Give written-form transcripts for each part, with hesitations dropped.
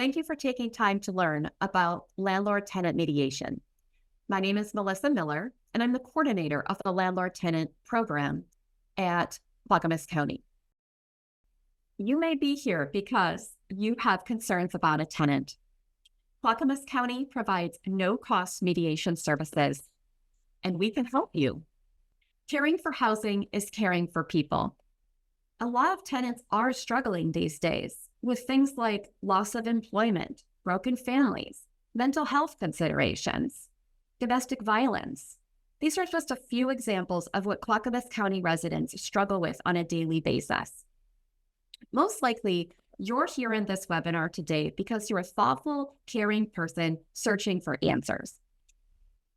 Thank you for taking time to learn about landlord-tenant mediation. My name is Melissa Miller, and I'm the coordinator of the landlord-tenant program at Clackamas County. You may be here because you have concerns about a tenant. Clackamas County provides no-cost mediation services, and we can help you. Caring for housing is caring for people. A lot of tenants are struggling these days with things like loss of employment, broken families, mental health considerations, domestic violence. These are just a few examples of what Clackamas County residents struggle with on a daily basis. Most likely, you're here in this webinar today because you're a thoughtful, caring person searching for answers.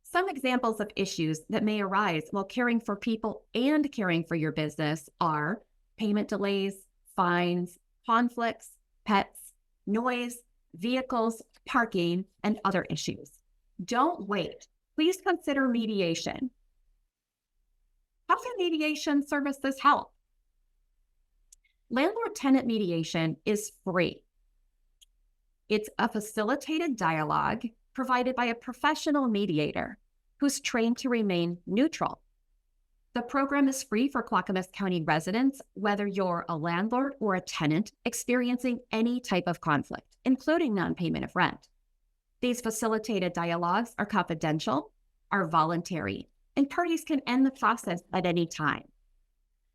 Some examples of issues that may arise while caring for people and caring for your business are payment delays, fines, conflicts, pets, noise, vehicles, parking, and other issues. Don't wait. Please consider mediation. How can mediation services help? Landlord-tenant mediation is free. It's a facilitated dialogue provided by a professional mediator who's trained to remain neutral. The program is free for Clackamas County residents, whether you're a landlord or a tenant experiencing any type of conflict, including non-payment of rent. These facilitated dialogues are confidential, are voluntary, and parties can end the process at any time.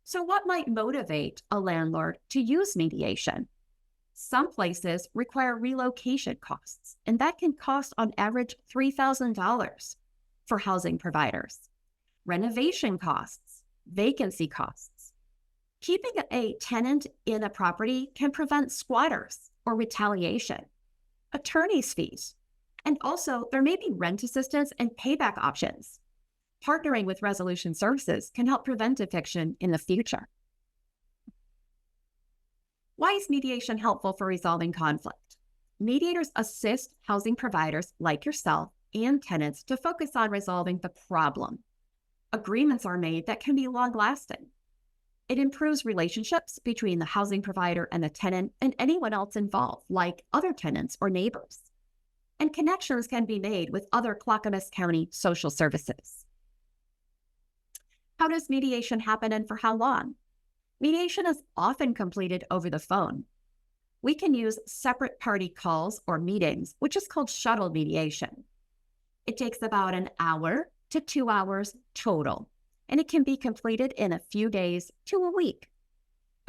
So what might motivate a landlord to use mediation? Some places require relocation costs, and that can cost on average $3,000 for housing providers. Renovation costs, vacancy costs. Keeping a tenant in a property can prevent squatters or retaliation, attorney's fees, and also there may be rent assistance and payback options. Partnering with resolution services can help prevent eviction in the future. Why is mediation helpful for resolving conflict? Mediators assist housing providers like yourself and tenants to focus on resolving the problem. Agreements are made that can be long-lasting. It improves relationships between the housing provider and the tenant and anyone else involved, like other tenants or neighbors. And connections can be made with other Clackamas County social services. How does mediation happen and for how long? Mediation is often completed over the phone. We can use separate party calls or meetings, which is called shuttle mediation. It takes about an hour to 2 hours total, and it can be completed in a few days to a week.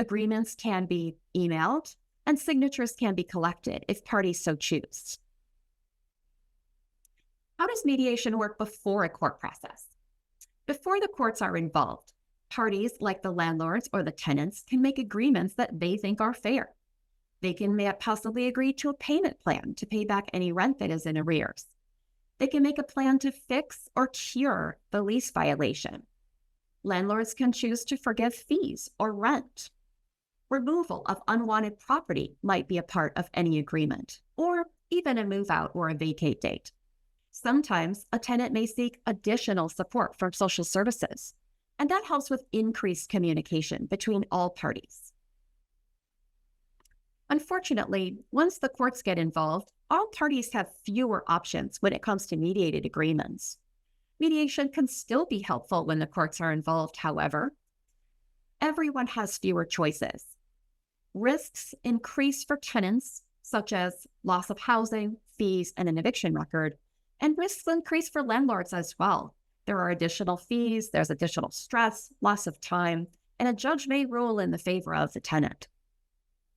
Agreements can be emailed, and signatures can be collected if parties so choose. How does mediation work before a court process? Before the courts are involved, parties like the landlords or the tenants can make agreements that they think are fair. They can possibly agree to a payment plan to pay back any rent that is in arrears. They can make a plan to fix or cure the lease violation. Landlords can choose to forgive fees or rent. Removal of unwanted property might be a part of any agreement, or even a move out or a vacate date. Sometimes a tenant may seek additional support from social services, and that helps with increased communication between all parties. Unfortunately, once the courts get involved, all parties have fewer options when it comes to mediated agreements. Mediation can still be helpful when the courts are involved, however. Everyone has fewer choices. Risks increase for tenants, such as loss of housing, fees, and an eviction record, and risks increase for landlords as well. There are additional fees, there's additional stress, loss of time, and a judge may rule in the favor of the tenant.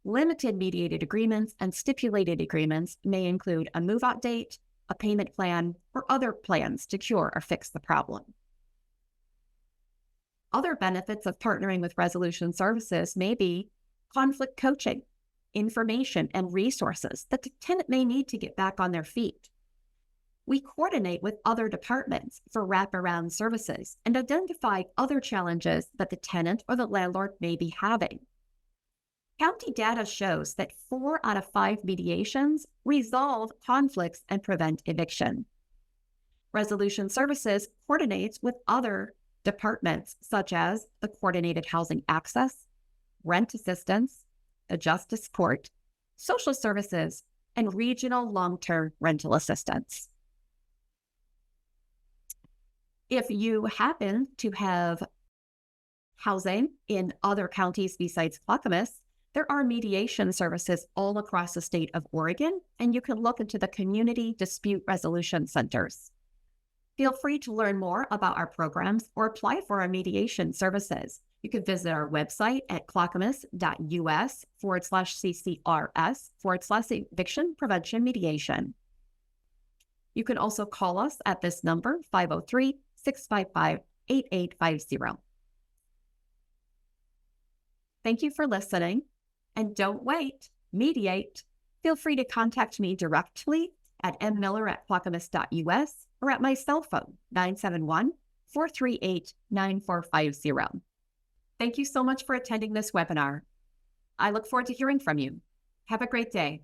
Limited mediated agreements and stipulated agreements may include a move-out date, a payment plan, or other plans to cure or fix the problem. Other benefits of partnering with resolution services may be conflict coaching, information, and resources that the tenant may need to get back on their feet. We coordinate with other departments for wraparound services and identify other challenges that the tenant or the landlord may be having. County data shows that 4 out of 5 mediations resolve conflicts and prevent eviction. Resolution Services coordinates with other departments such as the Coordinated Housing Access, Rent Assistance, the Justice Court, Social Services, and regional long-term rental assistance. If you happen to have housing in other counties besides Clackamas, there are mediation services all across the state of Oregon, and you can look into the community dispute resolution centers. Feel free to learn more about our programs or apply for our mediation services. You can visit our website at clackamas.us/CCRS/eviction prevention mediation. You can also call us at this number, 503-655-8850. Thank you for listening, and don't wait, mediate. Feel free to contact me directly at mmiller@clackamas.us or at my cell phone, 971-438-9450. Thank you so much for attending this webinar. I look forward to hearing from you. Have a great day.